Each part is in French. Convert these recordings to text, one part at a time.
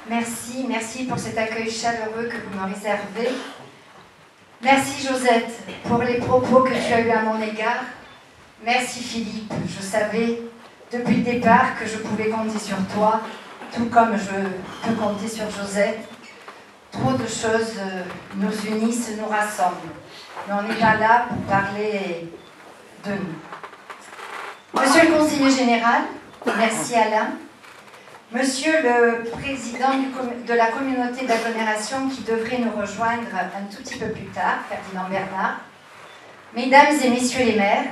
Merci pour cet accueil chaleureux que vous me réservez. Merci Josette pour les propos que tu as eus à mon égard. Merci Philippe, je savais depuis le départ que je pouvais compter sur toi, tout comme je peux compter sur Josette. Trop de choses nous unissent, nous rassemblent. Mais on n'est pas là pour parler de nous. Monsieur le conseiller général, merci Alain. Monsieur le président de la communauté d'agglomération qui devrait nous rejoindre un tout petit peu plus tard, Ferdinand Bernard. Mesdames et messieurs les maires,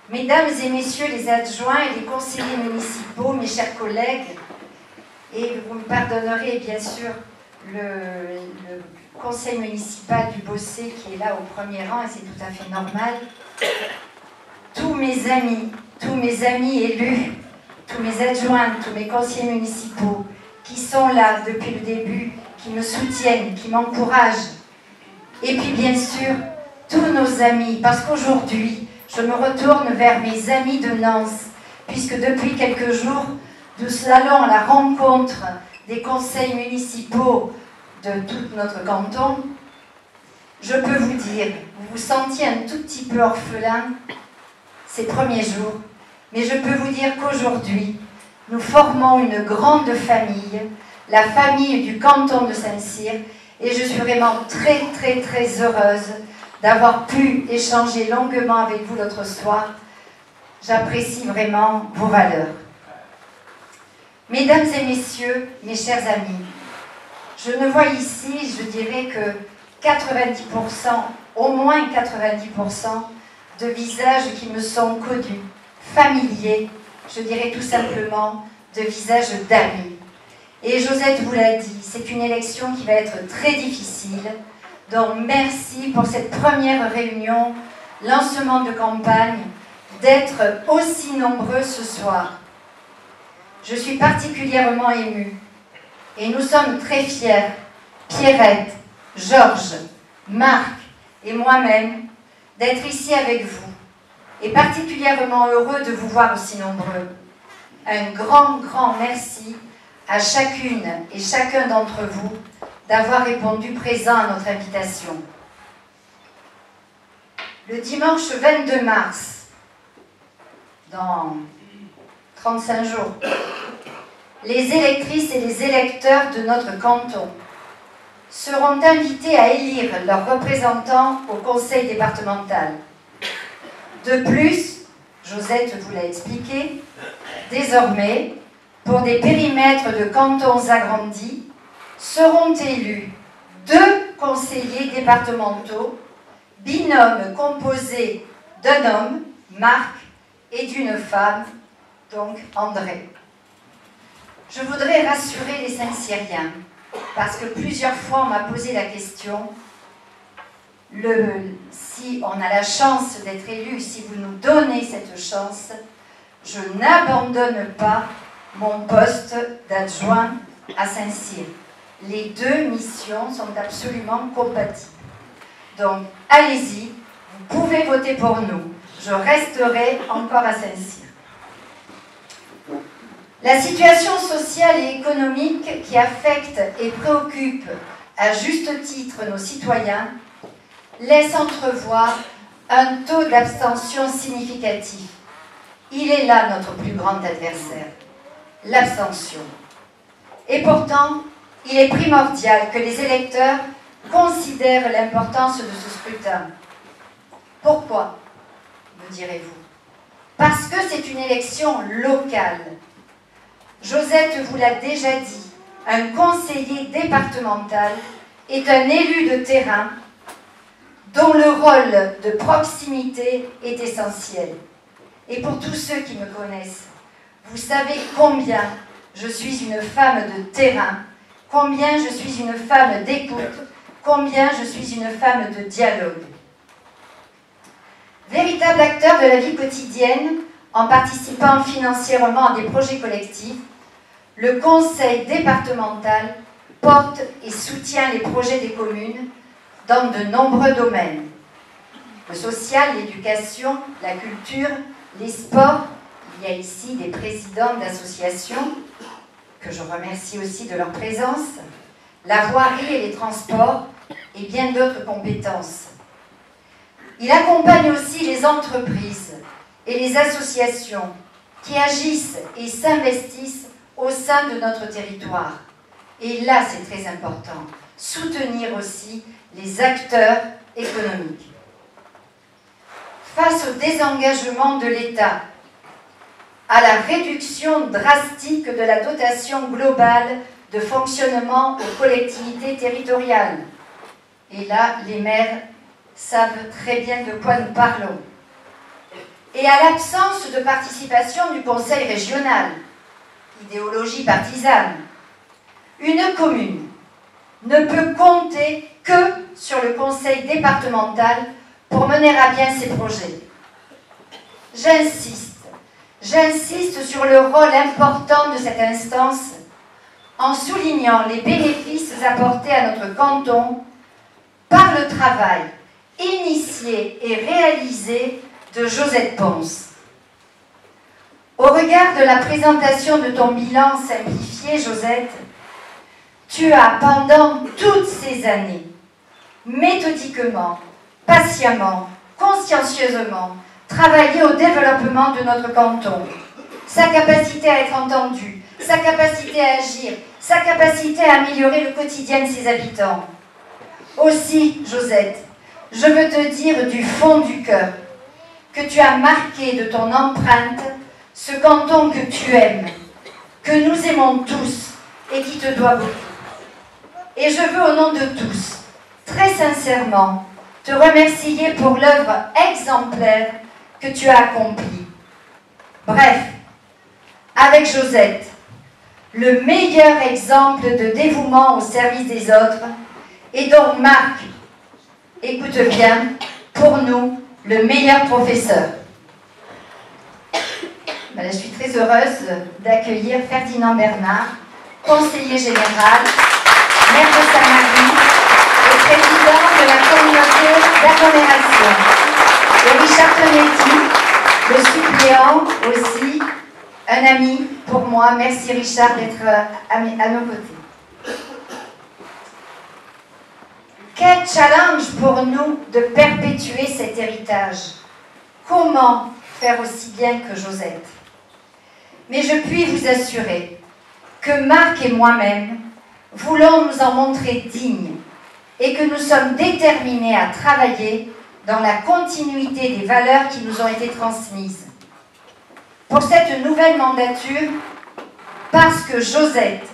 mesdames et messieurs les adjoints et les conseillers municipaux, mes chers collègues, et vous me pardonnerez bien sûr le conseil municipal du Bossé qui est là au premier rang, et c'est tout à fait normal. Tous mes amis élus, tous mes adjoints, tous mes conseillers municipaux qui sont là depuis le début, qui me soutiennent, qui m'encouragent. Et puis bien sûr, tous nos amis, parce qu'aujourd'hui, je me retourne vers mes amis de Nance, puisque depuis quelques jours, nous allons à la rencontre des conseils municipaux de tout notre canton. Je peux vous dire, vous vous sentiez un tout petit peu orphelin ces premiers jours, mais je peux vous dire qu'aujourd'hui, nous formons une grande famille, la famille du canton de Saint-Cyr, et je suis vraiment très heureuse d'avoir pu échanger longuement avec vous l'autre soir. J'apprécie vraiment vos valeurs. Mesdames et messieurs, mes chers amis, je ne vois ici, je dirais que 90%, au moins 90% de visages qui me sont connus, familiers, je dirais tout simplement de visages d'amis. Et Josette vous l'a dit, c'est une élection qui va être très difficile. Donc merci pour cette première réunion, lancement de campagne, d'être aussi nombreux ce soir. Je suis particulièrement émue et nous sommes très fiers, Pierrette, Georges, Marc et moi-même, d'être ici avec vous et particulièrement heureux de vous voir aussi nombreux. Un grand merci à chacune et chacun d'entre vous d'avoir répondu présent à notre invitation. Le dimanche 22 mars, dans 35 jours, les électrices et les électeurs de notre canton seront invités à élire leurs représentants au conseil départemental. De plus, Josette vous l'a expliqué, désormais, pour des périmètres de cantons agrandis, seront élus 2 conseillers départementaux, binômes composés d'un homme, Marc, et d'une femme, donc André. Je voudrais rassurer les Saint-Cyriens, parce que plusieurs fois on m'a posé la question, si on a la chance d'être élu, si vous nous donnez cette chance, je n'abandonne pas mon poste d'adjoint à Saint-Cyr. Les 2 missions sont absolument compatibles. Donc, allez-y, vous pouvez voter pour nous. Je resterai encore à Saint-Cyr. La situation sociale et économique qui affecte et préoccupe à juste titre nos citoyens laisse entrevoir un taux d'abstention significatif. Il est là notre plus grand adversaire, l'abstention. Et pourtant, il est primordial que les électeurs considèrent l'importance de ce scrutin. Pourquoi, me direz-vous? Parce que c'est une élection locale. Josette vous l'a déjà dit, un conseiller départemental est un élu de terrain dont le rôle de proximité est essentiel. Et pour tous ceux qui me connaissent, vous savez combien je suis une femme de terrain, combien je suis une femme d'écoute, combien je suis une femme de dialogue. Véritable acteur de la vie quotidienne, en participant financièrement à des projets collectifs, le conseil départemental porte et soutient les projets des communes dans de nombreux domaines. Le social, l'éducation, la culture, les sports, il y a ici des présidents d'associations, que je remercie aussi de leur présence, la voirie et les transports et bien d'autres compétences. Il accompagne aussi les entreprises et les associations qui agissent et s'investissent au sein de notre territoire. Et là, c'est très important, soutenir aussi les acteurs économiques. Face au désengagement de l'État, à la réduction drastique de la dotation globale de fonctionnement aux collectivités territoriales, et là, les maires savent très bien de quoi nous parlons, et à l'absence de participation du conseil régional, idéologie partisane, une commune ne peut compter que sur le conseil départemental pour mener à bien ses projets. J'insiste sur le rôle important de cette instance en soulignant les bénéfices apportés à notre canton par le travail initié et réalisé de Josette Pons. Au regard de la présentation de ton bilan simplifié, Josette, tu as, pendant toutes ces années, méthodiquement, patiemment, consciencieusement, travaillé au développement de notre canton, sa capacité à être entendu, sa capacité à agir, sa capacité à améliorer le quotidien de ses habitants. Aussi, Josette, je veux te dire du fond du cœur que tu as marqué de ton empreinte ce canton que tu aimes, que nous aimons tous et qui te doit beaucoup. Et je veux, au nom de tous, très sincèrement, te remercier pour l'œuvre exemplaire que tu as accomplie. Bref, avec Josette, le meilleur exemple de dévouement au service des autres, et donc Marc, écoute bien, pour nous, le meilleur professeur. Je suis très heureuse d'accueillir Ferdinand Bernard, conseiller général, maire de Saint-Marie et président de la communauté d'agglomération. Et Richard Tonetti, le suppléant aussi, un ami pour moi. Merci Richard d'être à nos côtés. Quel challenge pour nous de perpétuer cet héritage. Comment faire aussi bien que Josette? Mais je puis vous assurer que Marc et moi-même voulons nous en montrer dignes et que nous sommes déterminés à travailler dans la continuité des valeurs qui nous ont été transmises. Pour cette nouvelle mandature, parce que Josette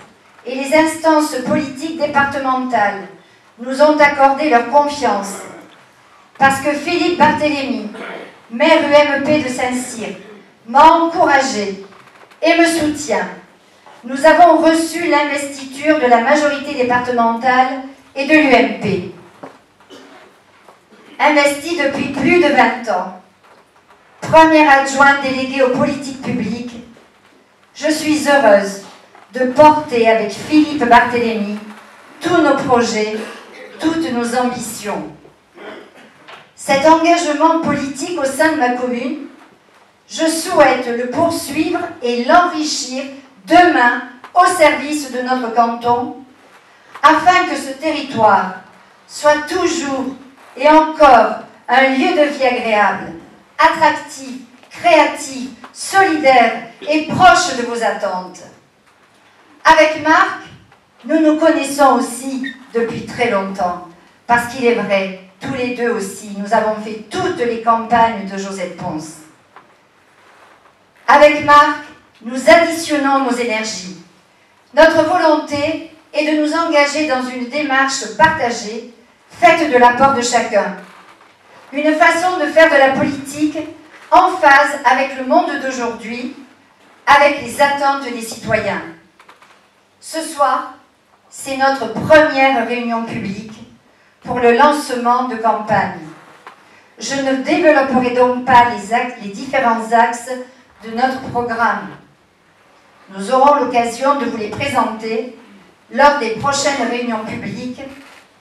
et les instances politiques départementales nous ont accordé leur confiance, parce que Philippe Barthélémy, maire UMP de Saint-Cyr, m'a encouragé et me soutient, nous avons reçu l'investiture de la majorité départementale et de l'UMP. Investie depuis plus de 20 ans, première adjointe déléguée aux politiques publiques, je suis heureuse de porter avec Philippe Barthélémy tous nos projets, toutes nos ambitions. Cet engagement politique au sein de ma commune, je souhaite le poursuivre et l'enrichir demain au service de notre canton, afin que ce territoire soit toujours et encore un lieu de vie agréable, attractif, créatif, solidaire et proche de vos attentes. Avec Marc, nous nous connaissons aussi depuis très longtemps, parce qu'il est vrai, tous les deux aussi, nous avons fait toutes les campagnes de Josette Pons. Avec Marc, nous additionnons nos énergies. Notre volonté est de nous engager dans une démarche partagée, faite de l'apport de chacun. Une façon de faire de la politique en phase avec le monde d'aujourd'hui, avec les attentes des citoyens. Ce soir, c'est notre première réunion publique pour le lancement de campagne. Je ne développerai donc pas les différents axes de notre programme. Nous aurons l'occasion de vous les présenter lors des prochaines réunions publiques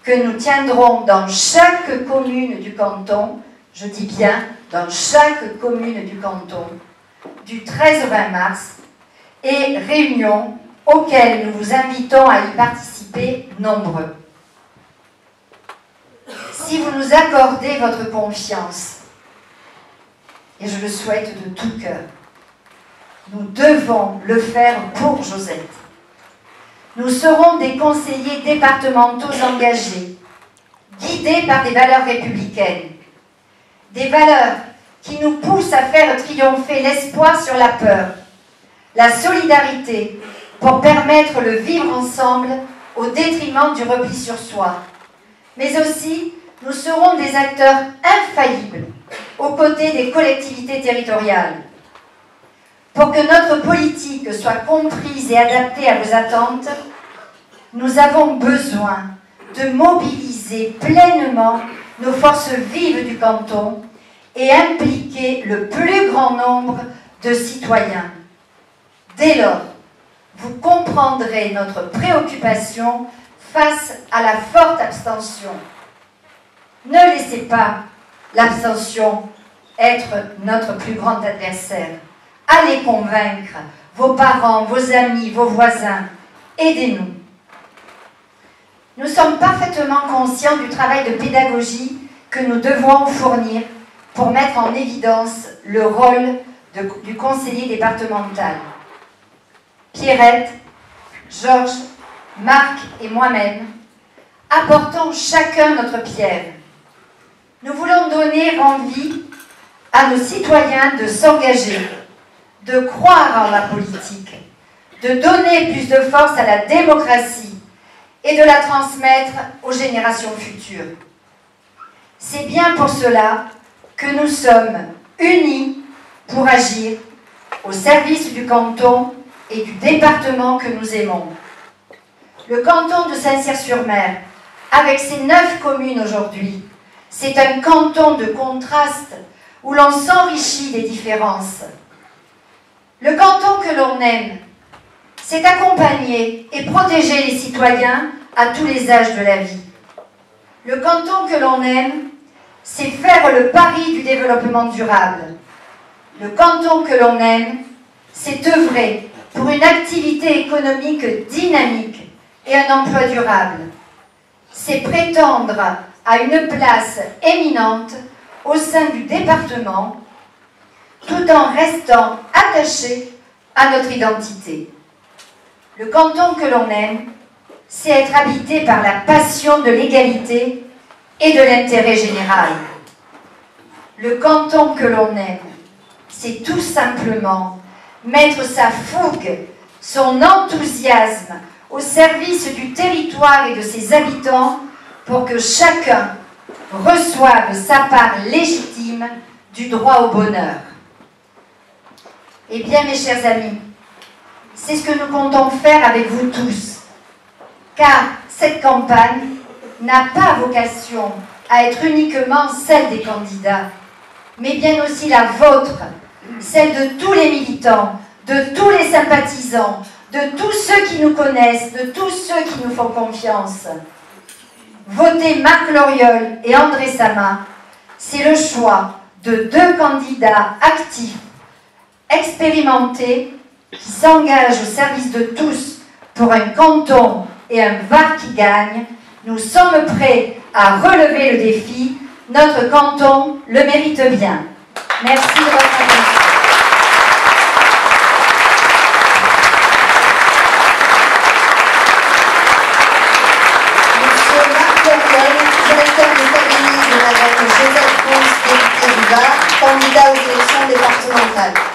que nous tiendrons dans chaque commune du canton, je dis bien dans chaque commune du canton, du 13 au 20 mars, et réunions auquel nous vous invitons à y participer nombreux. Si vous nous accordez votre confiance, et je le souhaite de tout cœur, nous devons le faire pour Josette. Nous serons des conseillers départementaux engagés, guidés par des valeurs républicaines, des valeurs qui nous poussent à faire triompher l'espoir sur la peur, la solidarité pour permettre le vivre ensemble au détriment du repli sur soi. Mais aussi, nous serons des acteurs infaillibles aux côtés des collectivités territoriales. Pour que notre politique soit comprise et adaptée à vos attentes, nous avons besoin de mobiliser pleinement nos forces vives du canton et impliquer le plus grand nombre de citoyens. Dès lors, vous comprendrez notre préoccupation face à la forte abstention. Ne laissez pas l'abstention être notre plus grand adversaire. Allez convaincre vos parents, vos amis, vos voisins. Aidez-nous. Nous sommes parfaitement conscients du travail de pédagogie que nous devons fournir pour mettre en évidence le rôle du conseiller départemental. Pierrette, Georges, Marc et moi-même apportons chacun notre pierre. Nous voulons donner envie à nos citoyens de s'engager, de croire en la politique, de donner plus de force à la démocratie et de la transmettre aux générations futures. C'est bien pour cela que nous sommes unis pour agir au service du canton et du département que nous aimons. Le canton de Saint-Cyr-sur-Mer, avec ses 9 communes aujourd'hui, c'est un canton de contraste où l'on s'enrichit des différences. Le canton que l'on aime, c'est accompagner et protéger les citoyens à tous les âges de la vie. Le canton que l'on aime, c'est faire le pari du développement durable. Le canton que l'on aime, c'est œuvrer pour une activité économique dynamique et un emploi durable. C'est prétendre à une place éminente au sein du département, tout en restant attaché à notre identité. Le canton que l'on aime, c'est être habité par la passion de l'égalité et de l'intérêt général. Le canton que l'on aime, c'est tout simplement mettre sa fougue, son enthousiasme au service du territoire et de ses habitants pour que chacun reçoive sa part légitime du droit au bonheur. Eh bien, mes chers amis, c'est ce que nous comptons faire avec vous tous, car cette campagne n'a pas vocation à être uniquement celle des candidats, mais bien aussi la vôtre, celle de tous les militants, de tous les sympathisants, de tous ceux qui nous connaissent, de tous ceux qui nous font confiance. Voter Marc Loriol et André Sama, c'est le choix de 2 candidats actifs, expérimentés, qui s'engagent au service de tous pour un canton et un Var qui gagne. Nous sommes prêts à relever le défi. Notre canton le mérite bien. Merci de votre attention. Monsieur Marc Loriol, directeur de cabinet de Madame Josette Ponce, députée du Var, candidat aux élections départementales.